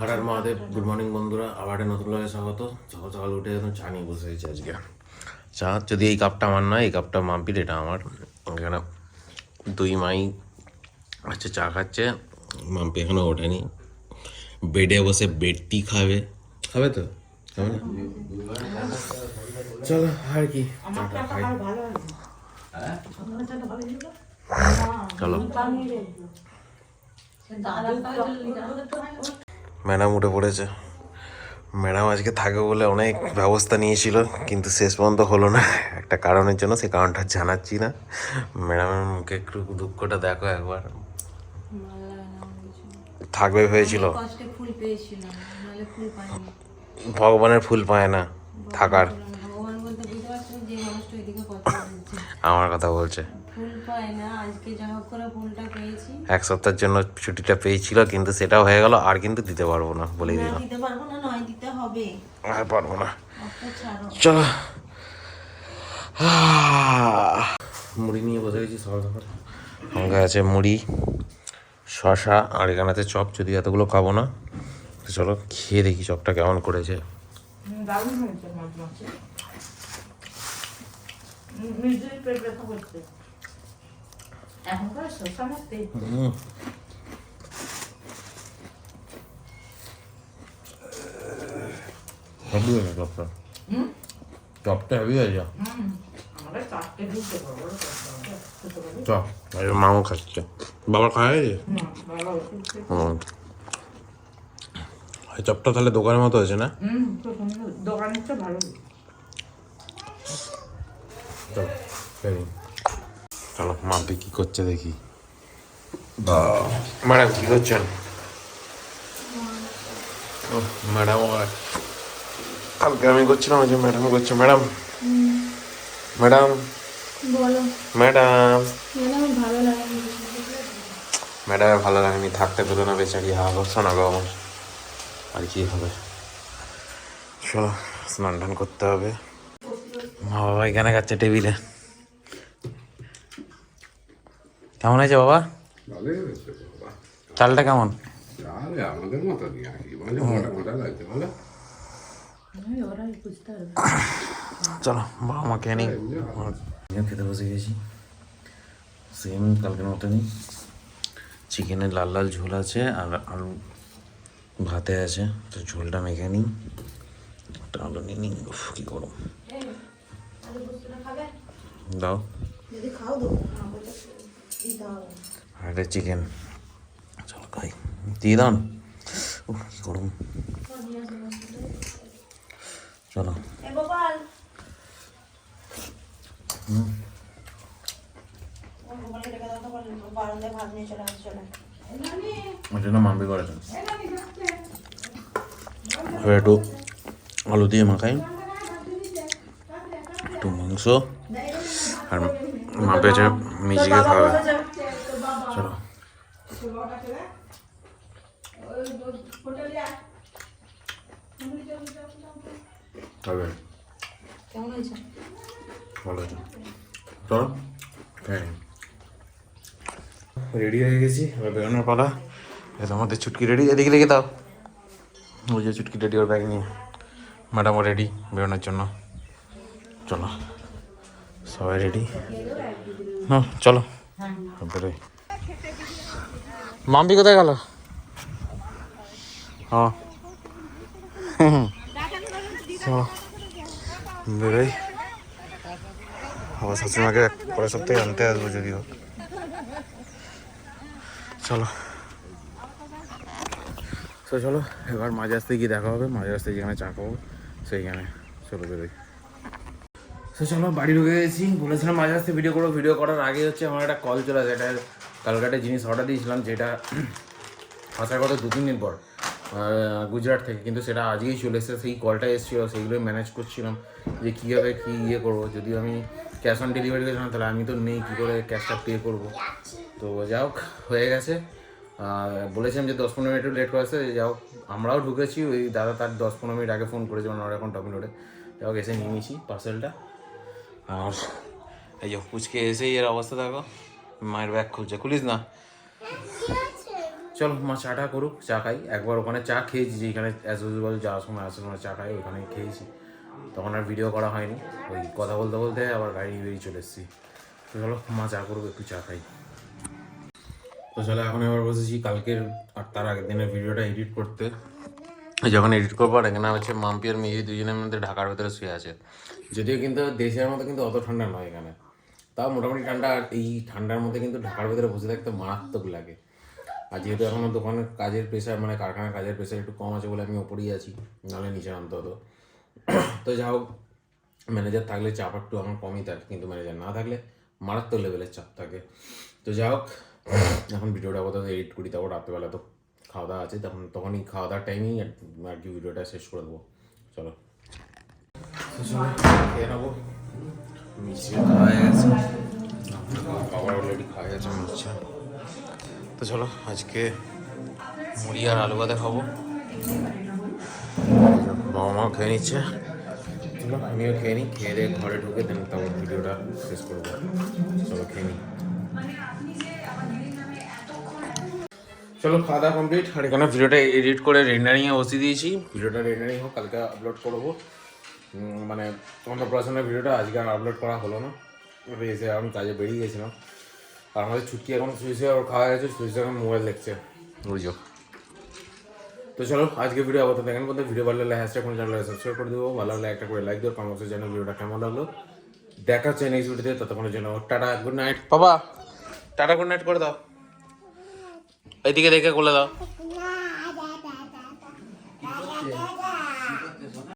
হঠাৎ Mahadev, good morning বন্ধুরা, আবার একটা নতুন লাগে স্বাগত। সকাল সকাল উঠে এখন চা নিয়ে বসে হয়েছে আজকে। চা যদি এই কাপটা আমার নয়, এই কাপটা মাম্পির, এটা আমার। এখানে দুই মাই হচ্ছে চা খাচ্ছে, মাম্পি এখনো ওঠেনি। বেডে বসে বেড টি খাবে, খাবে তো? খাবে না? চলো আর কি, চাটা খাই। চলো। ম্যাডাম উঠে পড়েছে। ম্যাডাম আজকে থাকবে বলে অনেক ব্যবস্থা নিয়েছিল, কিন্তু শেষ পর্যন্ত হলো না একটা কারণের জন্য। সেই কারণটা জানাচ্ছি না। ম্যাডামের মুখে একটু দুঃখটা দেখো একবার। থাকবে ভেবেছিল, ভগবানের ফুল পায় না থাকার। আমার কথা বলছে। এক সপ্তাহের জন্য ছুটিটা পেয়েছিল, কিন্তু সেটাও হয়ে গেল। আর কিন্তু দিতে পারবো না, বলেই দিলাম। আর পারবো না। চলো, মুড়ি নিয়ে বসে গেছি সকাল সকাল। সঙ্গে আছে মুড়ি, শশা, আর এখানে আছে চপ। যদি এতগুলো খাবো না, তো চলো খেয়ে দেখি চপটা কেমন করেছে। হেভি হয়েছে চপটা। চপটা হেভি হয়েছে। চপ মামও খাচ্ছে, বাবা খাওয়া গেছে। এই চপটা তাহলে দোকানের মতো হয়েছে না? চলো চলো, মাম্পি কি করছে দেখি। ম্যাডাম কি করছেন? ম্যাডাম কালকে আমি করছিলাম, যে ম্যাডাম করছে। ম্যাডাম ম্যাডাম ম্যাডাম ম্যাডামের ভালো লাগেনি, থাকতে পেলো না বেচারি। শোনা গো আমার, আর কি হবে। চলো স্নান টান করতে হবে। মা বাবা এখানে খাচ্ছে টেবিলে। কেমন হয়েছে বাবা? চালটা কেমন? চলো বাবা মা খেয়ে নিই। খেতে বসে গেছি সেম কালকের মতনই। চিকেনের লাল লাল ঝোল আছে, আর আলু ভাতে আছে। তো ঝোলটা মেখে নিই, একটা আলু নিয়ে নিই। কী গরম, দাও। আর একটা চিকেন, চলো খাই। দিয়ে দাও না, কী গরম। চলো ওই জন্য মাম্পি করেছে। এবার একটু আলু দিয়ে মাখাই, একটু মাংস, আর মাম্পি আছে মিজিকে খাবে। চলো তবে ভালো হয়েছে। চলো খাই। রেডি হয়ে গেছি, এবার বেরোনোর পালা। এটা আমাদের ছুটকি রেডি, এদিকে লেগে দাও। ওই যে ছুটকি রেডি, ওর ব্যাগ নিয়ে। ম্যাডামও রেডি বেরোনোর জন্য। চলো সবাই রেডি, হ্যাঁ চলো বেরোই। মাম্পি কোথায় গেল? হ্যাঁ চলো বেরোই। আমার শাশুড়িমাকে পরের সপ্তাহে আনতে আসবো যদিও। চলো তো চলো, এবার মাঝে আসতে গিয়ে দেখা হবে। মাঝে আসতে যেখানে চা খাবো সেইখানে। চলো বেরোই। তো চলো বাড়ি ঢুকে গেছি। বলেছিলাম মাঝে আসতে ভিডিও করবো। ভিডিও করার আগে হচ্ছে আমার একটা কল চলে আসে। এটা কালকে একটা জিনিস অর্ডার দিয়েছিলাম, যেটা আসার কথা 2-3 দিন পর গুজরাট থেকে, কিন্তু সেটা আজকেই চলে এসেছে। সেই কলটা এসেছিলো, সেইগুলোই ম্যানেজ করছিলাম যে কীভাবে কী করবো। যদি আমি ক্যাশ অন ডেলিভারি করেছিলাম, তাহলে আমি তো নেই, কী করে ক্যাশটা পে করবো। তো যাই হোক হয়ে গেছে। বলেছিলাম যে 10-15 মিনিট লেট করে আসতে। যাই হোক আমরাও ঢুকেছি। ওই দাদা তার 10-15 মিনিট আগে ফোন করেছে, মানে ওরা এখন টপিং রোডে। যাই হোক এসে নিয়ে নিয়েছি পার্সেলটা। আর এই যে পুচকে এসেই এর অবস্থা দেখো, মায়ের ব্যাগ খুলছে। খুলিস না, চলো মা চাটা করুক, চা খাই। একবার ওখানে চা খেয়েছি, যেখানে অ্যাজ ইউজুয়াল যাওয়ার সময় আসার সময় চা খাই, ওখানে খেয়েছি। তখন আর ভিডিও করা হয়নি, ওই কথা বলতে বলতে আবার গাড়ি বেরিয়ে চলে এসেছি। তো চলো মা চা করুক, একটু চা খাই। তো চলো এখন এবার বসেছি কালকের আর তার আগের দিনের ভিডিওটা এডিট করতে। যখন এডিট করবো, আর এখানে হচ্ছে মাম্পি আর মেয়ে দুজনের মধ্যে ঢাকার ভেতরে শুয়ে আছে। যদিও কিন্তু দেশের মতো কিন্তু অত ঠান্ডা নয় এখানে, তাও মোটামুটি ঠান্ডা। আর এই ঠান্ডার মধ্যে কিন্তু ঢাকার ভেতরে বসে থাকতে মারাত্মক লাগে। আর যেহেতু এখনও দোকানের কাজের প্রেশার, মানে কারখানার কাজের প্রেশার একটু কম আছে বলে আমি ওপরেই আছি, নাহলে নিচে নামতে হতো। তো যা হোক, ম্যানেজার থাকলে চাপ একটু আমার কমই থাকে, কিন্তু ম্যানেজার না থাকলে মারাত্মক লেভেলের চাপ থাকে। তো যা হোক, এখন ভিডিওটা আপাতত এডিট করি, তারপর রাত্রেবেলা তো খাওয়া দাওয়া আছে, তখনই খাওয়া দাওয়ার টাইমেই আর কি ভিডিওটা শেষ করে দেবো। চলো খেয়ে নেবো। মিষ্টি খাওয়া হয়ে গেছে, খাবার অলরেডি খাওয়া গেছে মিষ্টি। তো চলো আজকে মুড়ি আর আলু ভাতে খাবো। বাবা মাও খেয়ে নিচ্ছে, চলো আমিও খেয়ে নিই। খেয়ে দিয়ে ঘরে ঢুকে দেন তারপর ভিডিওটা শেষ করবো। চলো খেয়ে নিই। চলো খাওয়া দাওয়া কমপ্লিট। আর এখানে ভিডিওটা এডিট করে রেন্ডারিংয়ে বসিয়ে দিয়েছি। ভিডিওটা রেন্ডারিং হোক, কালকে আপলোড করবো। মানে অন্নপ্রাশনের ভিডিওটা আজকে আর আপলোড করা হলো না, এসে আমি কাজে বেরিয়ে গেছিলাম। আর আমাদের ছুটি এখন শুয়েছে, আর খাওয়া গেছে, শুয়েছে এখন মোবাইল দেখছে, বুঝছো। তো চলো আজকে ভিডিও আপাতত দেখেন বলতে, ভিডিও ভালো লাগলে হ্যাশট্যাগ কোন চ্যানেলে সাবস্ক্রাইব করে দেবো, ভালো লাগলে একটা করে লাইক দেবো, কমেন্ট বক্সে জানাও ভিডিওটা কেমন লাগলো। দেখা হচ্ছে নেক্সট ভিডিওতে, ততক্ষণের জন্য টাটা, গুড নাইট। বাবা টাটা, গুড নাইট করে দাও, এইদিকে দেখে বলে দাও।